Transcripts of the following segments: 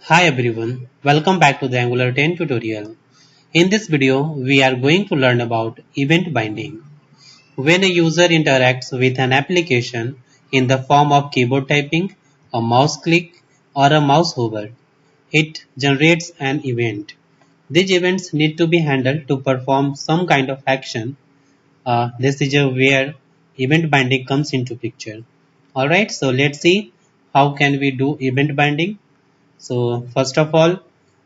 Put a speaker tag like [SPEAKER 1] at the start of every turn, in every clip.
[SPEAKER 1] Hi everyone, welcome back to the Angular 10 tutorial. In this video, we are going to learn about event binding. When a user interacts with an application in the form of keyboard typing, a mouse click, or a mouse hover, it generates an event. These events need to be handled to perform some kind of action. This is where event binding comes into picture. Alright, so let's see how can we do event binding. So first of all,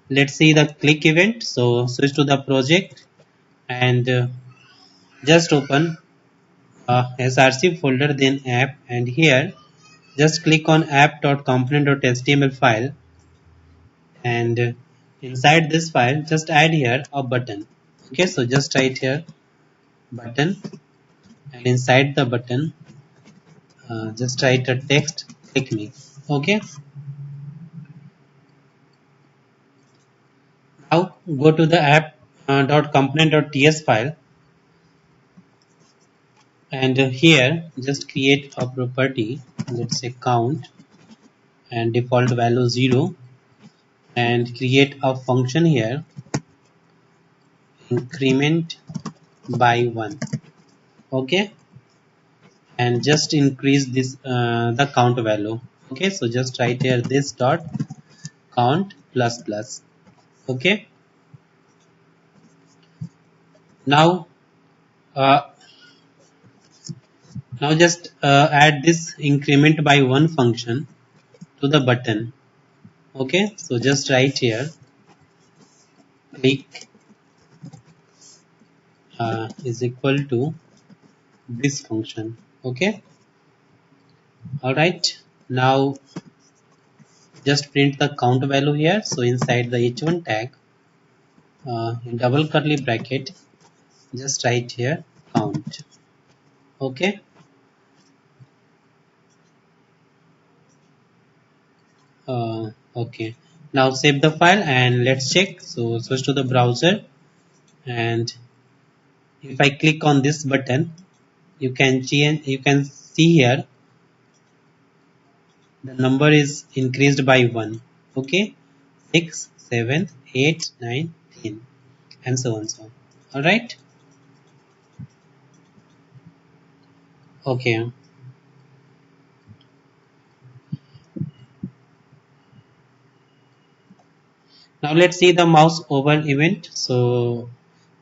[SPEAKER 1] let's see the click event. So switch to the project and just open src folder, then app, and here just click on app.component.html file, and inside this file just add here a button. Okay, so just write here button, and inside the button just write a text click me. Okay, now go to the app.component.ts file, and here just create a property, let's say count, and default value 0, and create a function here increment by 1. Okay, and just increase this the count value. Okay, so just write here this dot count plus plus. Okay, now uh, now just add this increment by 1 function to the button. Okay, so just write here click is equal to this function. Okay, all right, now just print the count value here. So inside the h1 tag, in double curly bracket, just write here count. Okay, okay, now save the file and let's check. So switch to the browser, and if I click on this button, you can see here the number is increased by 1. Okay, 6, 7, 8, 9, 10, and so on. So all right. Okay, now let's see the mouse over event. So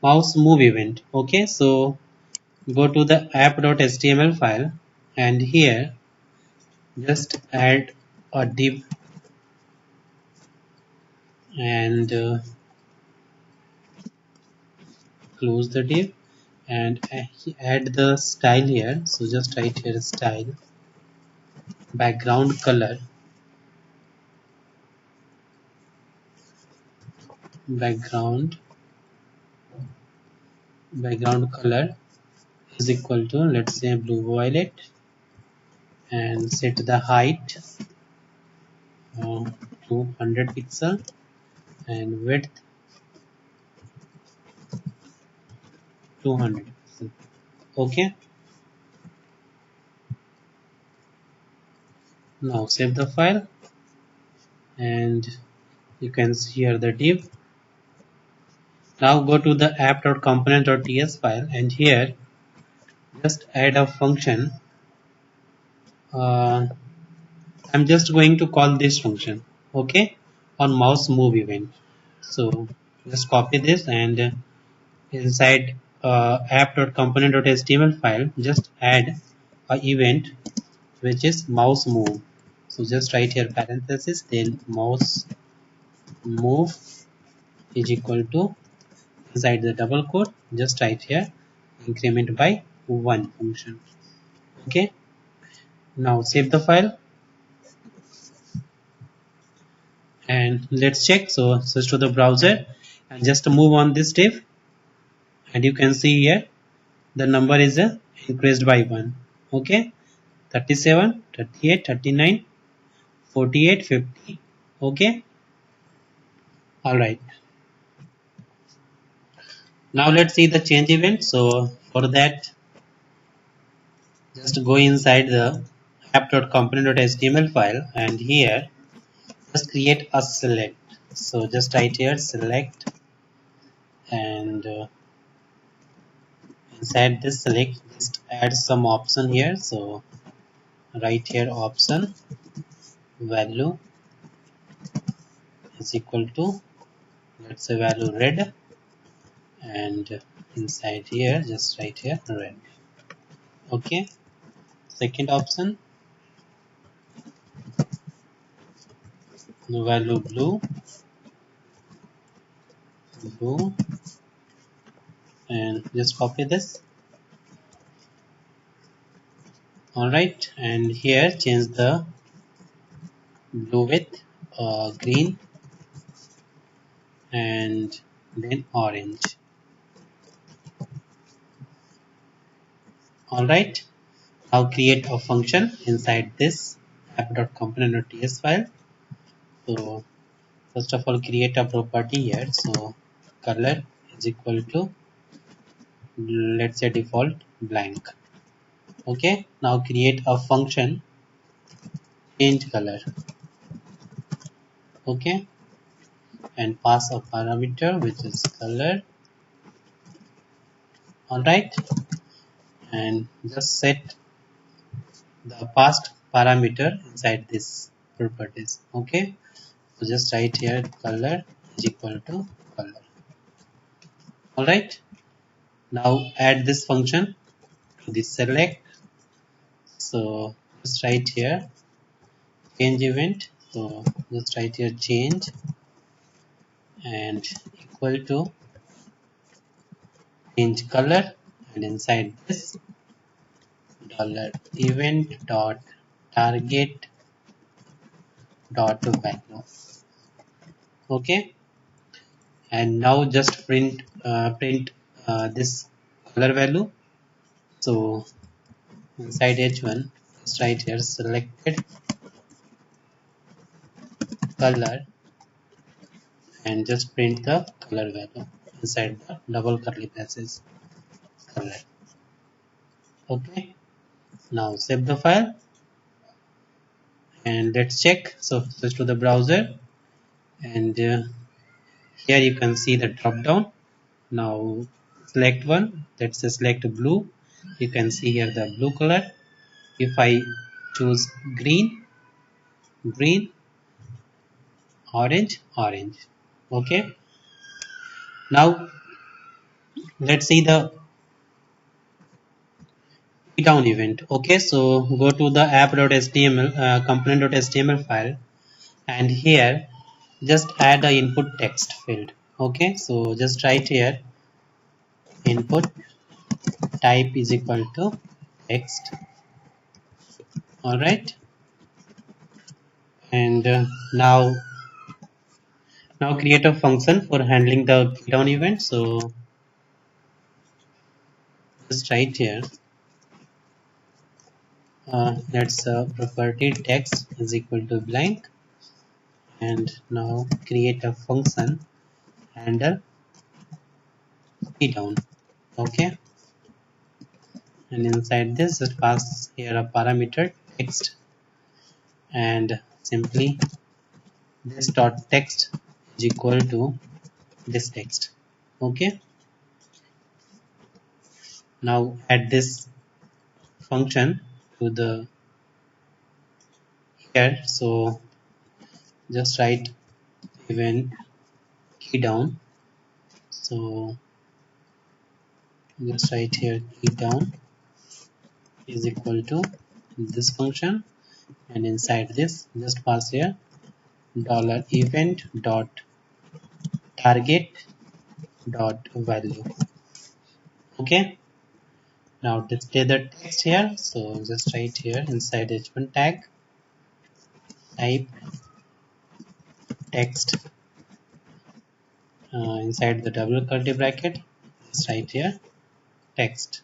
[SPEAKER 1] mouse move event. Okay, so go to the app.html file, and here just add a div, and close the div, and add the style here. So just write here style background color, background color is equal to, let's say, blue violet, and set the height to 100 pixel and width 200 pixel. Okay, now save the file, and you can see here the div. Now go to the app.component.ts file, and here just add a function. I'm just going to call this function, okay, on mouse move event. So just copy this, and inside app.component.html file just add a event which is mouse move. So just write here parenthesis, then mouse move is equal to, inside the double quote just write here increment by 1 function. Okay, now save the file and let's check. So switch to the browser and just move on this div, and you can see here the number is increased by 1. Okay, 37, 38, 39, 48, 50. Okay, all right, now let's see the change event. So for that, just go inside the app.component.html file, and here just create a select. So just write here select, and inside this select just add some option here. So write here option value is equal to, let's say, value red, and inside here just write here red. Okay, second option value blue, and just copy this. Alright, and here change the blue with green, and then orange. Alright, now create a function inside this app.component.ts file. So first of all create a property here. So color is equal to, let's say, default blank. Okay, now create a function change color. Okay, and pass a parameter which is color. Alright, and just set the past parameter inside this properties. Okay, so just write here color is equal to color. Alright, now add this function to the select. So just write here change event. So just write here change and equal to change color, and inside this dollar event dot target dot value. Okay, and now just print this color value. So inside h1 just write here selected color, and just print the color value inside the double curly braces color. Okay, now save the file and let's check. So switch to the browser, and here you can see the drop down. Now select one, let's say select blue. You can see here the blue color. If I choose green, orange. Okay, now let's see the Keydown event. Okay, so go to the app.html component.html file, and here just add the input text field. Okay, so just write here input type is equal to text. All right, and now create a function for handling the Keydown event. So just write here let's property text is equal to blank, and now create a function handle Keydown. Okay, and inside this just pass here a parameter text, and simply this dot text is equal to this text. Okay, now add this function to the here. So just write event Keydown. So just write here Keydown is equal to this function, and inside this just pass here dollar event dot target dot value. Okay, now display the text here. So just write here inside h1 tag type text, inside the double curly bracket just write here text,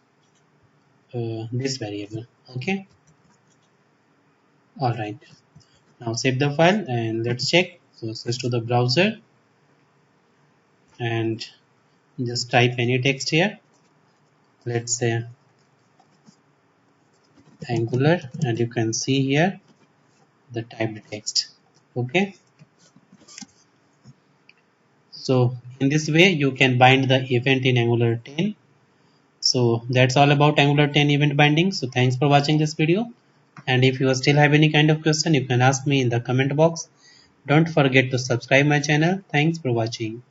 [SPEAKER 1] this variable. Okay, all right, now save the file and let's check. So switch to the browser and just type any text here. Let's say angular, and you can see here the typed text. Okay, So in this way you can bind the event in Angular 10. So that's all about Angular 10 event binding. So thanks for watching this video. And if you still have any kind of question, you can ask me in the comment box. Don't forget to subscribe my channel. Thanks for watching.